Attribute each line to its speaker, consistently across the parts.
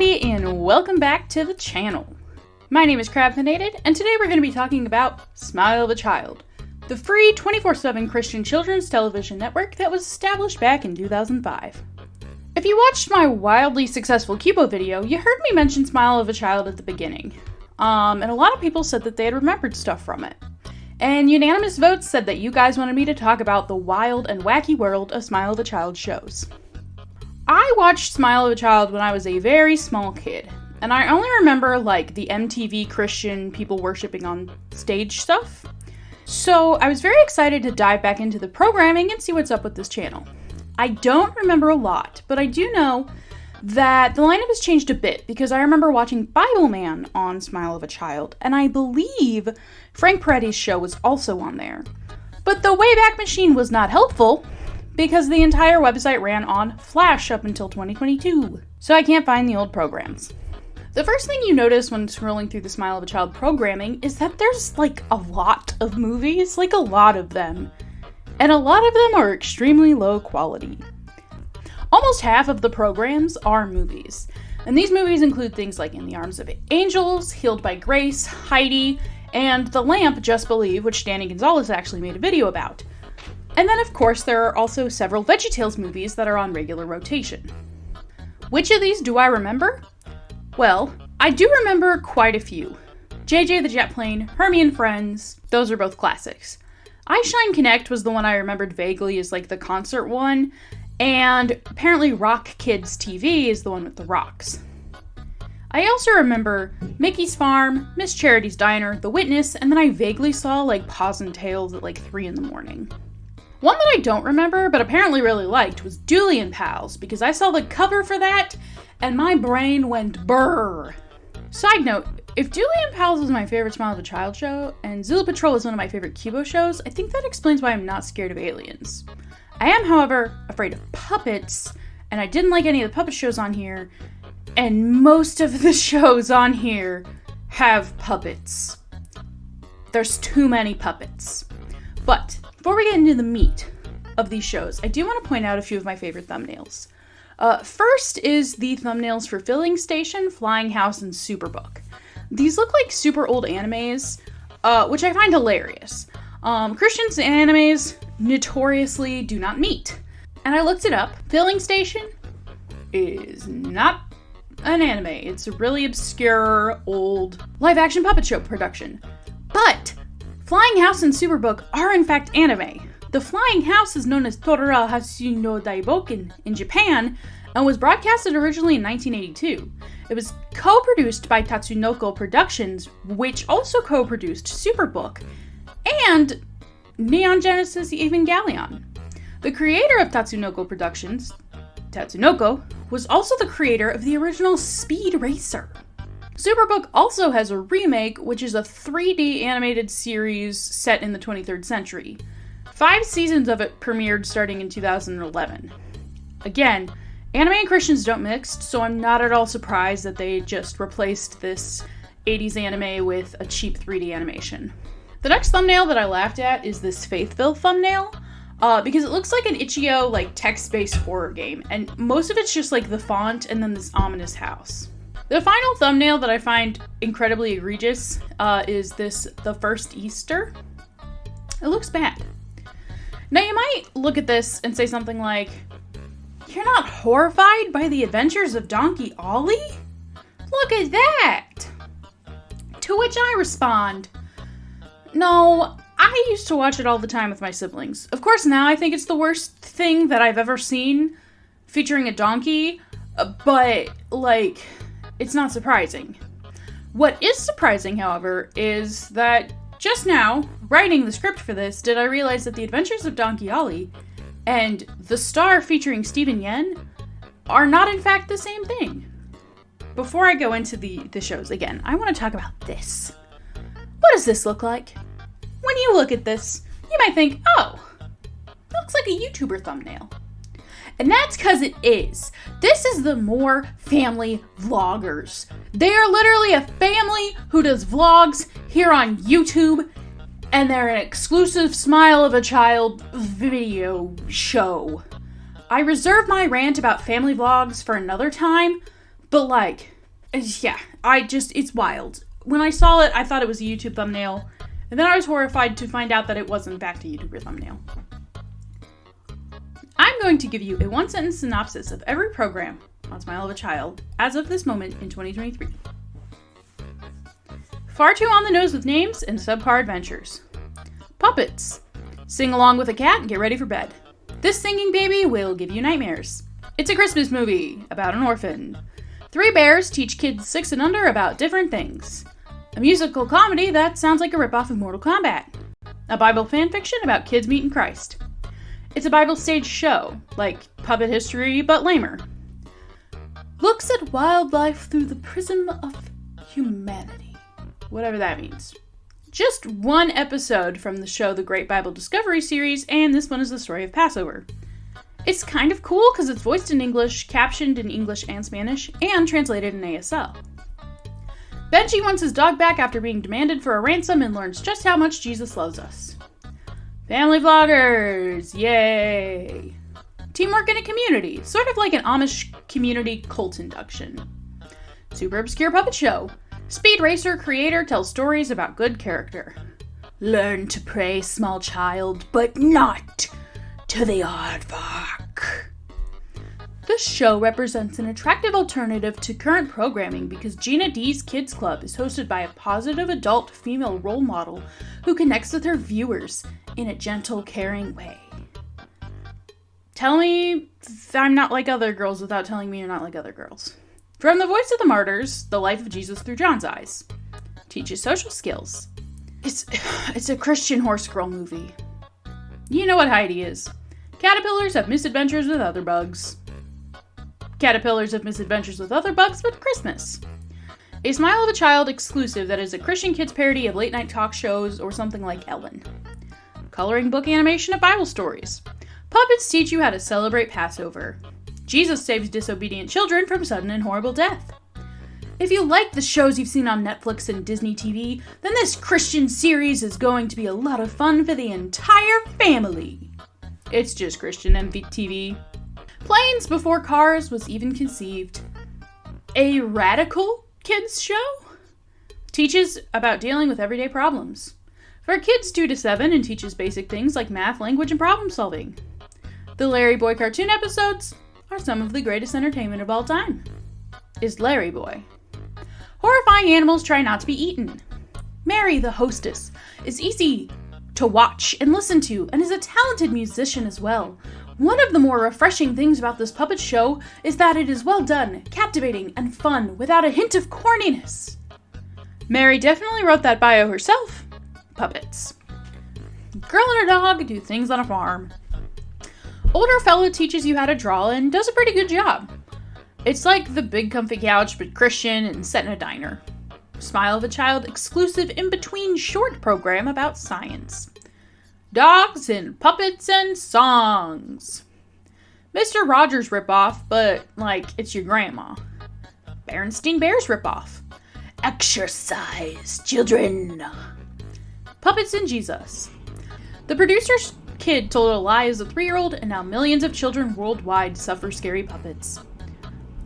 Speaker 1: everybody, and welcome back to the channel. My name is Crabfinated, and today we're going to be talking about Smile of a Child, the free 24/7 Christian children's television network that was established back in 2005. If you watched my wildly successful Cubo video, you heard me mention Smile of a Child at the beginning. And a lot of people said that they had remembered stuff from it. And unanimous votes said that you guys wanted me to talk about the wild and wacky world of Smile of a Child shows. I watched Smile of a Child when I was a very small kid, and I only remember the MTV Christian people worshiping on stage stuff. So I was very excited to dive back into the programming and see what's up with this channel. I don't remember a lot, but I do know that the lineup has changed a bit because I remember watching Bible Man on Smile of a Child, and I believe Frank Peretti's show was also on there. But the Wayback Machine was not helpful because the entire website ran on Flash up until 2022, so I can't find the old programs. The first thing you notice when scrolling through the Smile of a Child programming is that there's a lot of movies, a lot of them, and a lot of them are extremely low quality. Almost half of the programs are movies, and these movies include things like In the Arms of Angels, Healed by Grace, Heidi, and The Lamp, Just Believe, which Danny Gonzalez actually made a video about. And then, of course, there are also several VeggieTales movies that are on regular rotation. Which of these do I remember? Well, I do remember quite a few. JJ the Jet Plane, Hermie and Friends, those are both classics. I Shine Connect was the one I remembered vaguely as the concert one, and apparently Rock Kids TV is the one with the rocks. I also remember Mickey's Farm, Miss Charity's Diner, The Witness, and then I vaguely saw Paws and Tails at 3 in the morning. One that I don't remember, but apparently really liked, was Dooley and Pals, because I saw the cover for that, and my brain went brrr. Side note, if Dooley and Pals is my favorite Smile of a Child show, and Zulu Patrol is one of my favorite Cubo shows, I think that explains why I'm not scared of aliens. I am, however, afraid of puppets, and I didn't like any of the puppet shows on here, and most of the shows on here have puppets. There's too many puppets. But before we get into the meat of these shows, I do want to point out a few of my favorite thumbnails. First is the thumbnails for Filling Station, Flying House, and Superbook. These look like super old animes, which I find hilarious. Christians and animes notoriously do not meet. And I looked it up. Filling Station is not an anime. It's a really obscure, old, live-action puppet show production. But Flying House and Superbook are in fact anime. The Flying House is known as Tora Hasu no Daiboken in Japan and was broadcasted originally in 1982. It was co-produced by Tatsunoko Productions, which also co-produced Superbook, and Neon Genesis Evangelion. The creator of Tatsunoko Productions, Tatsunoko, was also the creator of the original Speed Racer. Superbook also has a remake, which is a 3D animated series set in the 23rd century. 5 seasons of it premiered starting in 2011. Again, anime and Christians don't mix, so I'm not at all surprised that they just replaced this 80s anime with a cheap 3D animation. The next thumbnail that I laughed at is this Faithville thumbnail, because it looks like an itch.io text-based horror game, and most of it's just the font and then this ominous house. The final thumbnail that I find incredibly egregious is this The First Easter. It looks bad. Now you might look at this and say something like, "You're not horrified by the adventures of Donkey Ollie? Look at that!" To which I respond, no, I used to watch it all the time with my siblings. Of course now I think it's the worst thing that I've ever seen featuring a donkey, but it's not surprising. What is surprising, however, is that just now, writing the script for this, did I realize that The Adventures of Donkey Ollie and The Star featuring Steven Yeun are not in fact the same thing. Before I go into the shows again, I want to talk about this. What does this look like? When you look at this, you might think, oh, it looks like a YouTuber thumbnail. And that's because it is. This is the More Family Vloggers. They are literally a family who does vlogs here on YouTube, and they're an exclusive Smile of a Child video show. I reserve my rant about family vlogs for another time, But like, yeah, it's wild. When I saw it, I thought it was a YouTube thumbnail, and then I was horrified to find out that it was in fact a YouTuber thumbnail. I'm going to give you a one-sentence synopsis of every program on Smile of a Child as of this moment in 2023. Far too on the nose with names and subpar adventures. Puppets. Sing along with a cat and get ready for bed. This singing baby will give you nightmares. It's a Christmas movie about an orphan. 3 bears teach kids 6 and under about different things. A musical comedy that sounds like a ripoff of Mortal Kombat. A Bible fanfiction about kids meeting Christ. It's a Bible stage show, like Puppet History, but lamer. Looks at wildlife through the prism of humanity. Whatever that means. Just one episode from the show The Great Bible Discovery series, and this one is the story of Passover. It's kind of cool because it's voiced in English, captioned in English and Spanish, and translated in ASL. Benji wants his dog back after being demanded for a ransom and learns just how much Jesus loves us. Family vloggers! Yay! Teamwork in a community, sort of like an Amish community cult induction. Super obscure puppet show. Speed Racer creator tells stories about good character. Learn to pray, small child, but not to the aardvark. This show represents an attractive alternative to current programming because Gina D's Kids Club is hosted by a positive adult female role model who connects with her viewers in a gentle, caring way. Tell me I'm not like other girls without telling me you're not like other girls. From the voice of the martyrs, the life of Jesus through John's eyes. Teaches social skills. It's a Christian horse girl movie. You know what Heidi is. Caterpillars have misadventures with other bugs. Caterpillars have misadventures with other bugs, but Christmas. A Smile of a Child exclusive that is a Christian kids parody of late night talk shows or something like Ellen. Coloring book animation of Bible stories. Puppets teach you how to celebrate Passover. Jesus saves disobedient children from sudden and horrible death. If you like the shows you've seen on Netflix and Disney TV, then this Christian series is going to be a lot of fun for the entire family. It's just Christian MTV. Planes Before Cars was even conceived. A radical kids show? Teaches about dealing with everyday problems. For kids 2 to 7 and teaches basic things like math, language, and problem solving. The Larry Boy cartoon episodes are some of the greatest entertainment of all time. Is Larry Boy. Horrifying animals try not to be eaten. Mary, the hostess, is easy to watch and listen to and is a talented musician as well. One of the more refreshing things about this puppet show is that it is well done, captivating, and fun without a hint of corniness. Mary definitely wrote that bio herself. Puppets. Girl and her dog do things on a farm. Older fella teaches you how to draw and does a pretty good job. It's like the Big Comfy Couch but Christian and set in a diner. Smile of a Child exclusive in-between short program about science. Dogs and puppets and songs. Mr. Rogers ripoff, but like it's your grandma. Berenstain Bears ripoff. Exercise, children. Puppets and Jesus. The producer's kid told a lie as a 3-year-old, and now millions of children worldwide suffer scary puppets.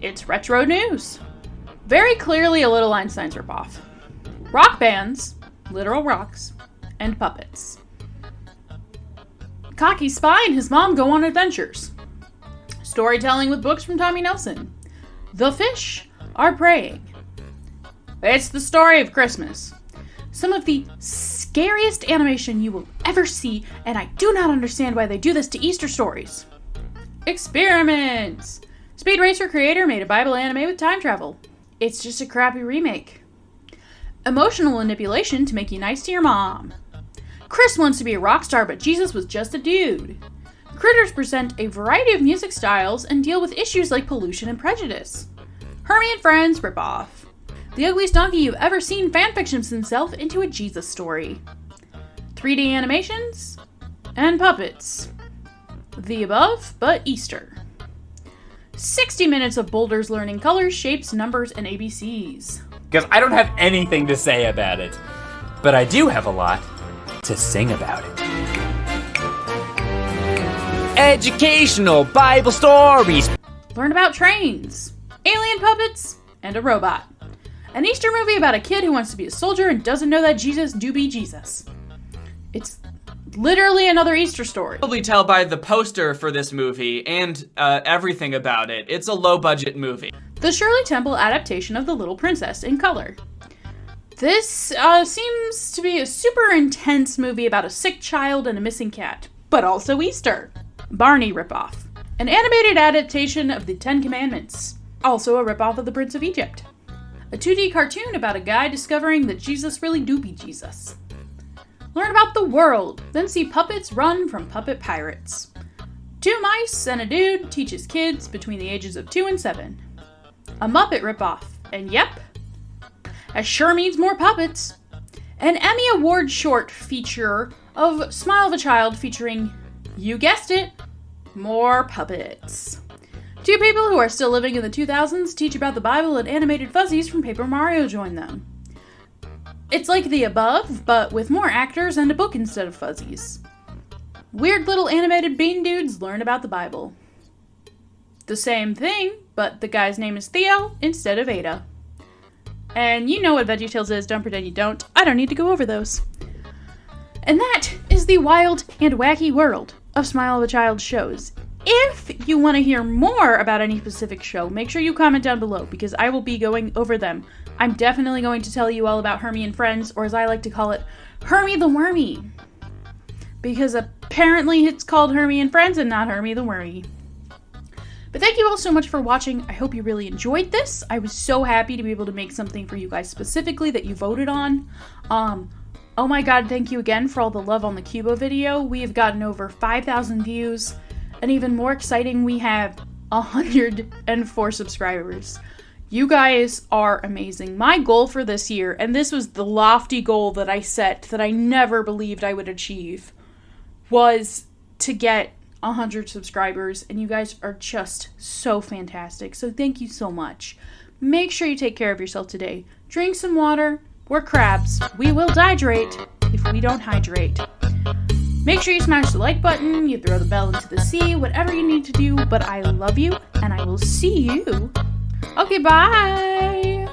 Speaker 1: It's retro news. Very clearly a Little Einstein's ripoff. Rock bands, literal rocks, and puppets. Cocky Spy and his mom go on adventures. Storytelling with books from Tommy Nelson. The fish are praying. It's the story of Christmas. Some of the scariest animation you will ever see, and I do not understand why they do this to Easter stories. Experiments! Speed Racer creator made a Bible anime with time travel. It's just a crappy remake. Emotional manipulation to make you nice to your mom. Chris wants to be a rock star, but Jesus was just a dude. Critters present a variety of music styles and deal with issues like pollution and Hermie and Friends rip off. The ugliest donkey you've ever seen fanfictions himself into a Jesus story. 3D animations and puppets. The above, but Easter. 60 minutes of boulders learning colors, shapes, numbers, and ABCs.
Speaker 2: Because I don't have anything to say about it, but I do have a lot to sing about it. Educational Bible stories.
Speaker 1: Learn about trains, alien puppets, and a robot. An Easter movie about a kid who wants to be a soldier and doesn't know that Jesus do be Jesus. It's literally another Easter story.
Speaker 3: Probably tell by the poster for this movie and everything about it. It's a low-budget movie.
Speaker 1: The Shirley Temple adaptation of The Little Princess in color. This seems to be a super intense movie about a sick child and a missing cat, but also Easter. Barney ripoff. An animated adaptation of the Ten Commandments, also a ripoff of The Prince of Egypt. A 2D cartoon about a guy discovering that Jesus really do be Jesus. Learn about the world, then see puppets run from puppet pirates. 2 mice and a dude teaches kids between the ages of 2 and 7. A Muppet ripoff, and yep, that sure means more puppets. An Emmy Award short feature of Smile of a Child featuring, you guessed it, more puppets. 2 people who are still living in the 2000s teach about the Bible and animated fuzzies from Paper Mario join them. It's like the above, but with more actors and a book instead of fuzzies. Weird little animated bean dudes learn about the Bible. The same thing, but the guy's name is Theo instead of Ada. And you know what VeggieTales is, don't pretend you don't. I don't need to go over those. And that is the wild and wacky world of Smile of a Child shows. If you want to hear more about any specific show, make sure you comment down below, because I will be going over them. I'm definitely going to tell you all about Hermie and Friends, or as I like to call it, Hermie the Wormy. Because apparently it's called Hermie and Friends and not Hermie the Wormy. But thank you all so much for watching. I hope you really enjoyed this. I was so happy to be able to make something for you guys specifically that you voted on. Oh my god, thank you again for all the love on the Cubo video. We have gotten over 5,000 views. And even more exciting, we have 104 subscribers. You guys are amazing. My goal for this year, and this was the lofty goal that I set that I never believed I would achieve, was to get 100 subscribers, and you guys are just so fantastic. So thank you so much. Make sure you take care of yourself today. Drink some water. We're crabs. We will dehydrate if we don't hydrate. Make sure you smash the like button, you throw the bell into the sea, whatever you need to do, but I love you, and I will see you. Okay, bye!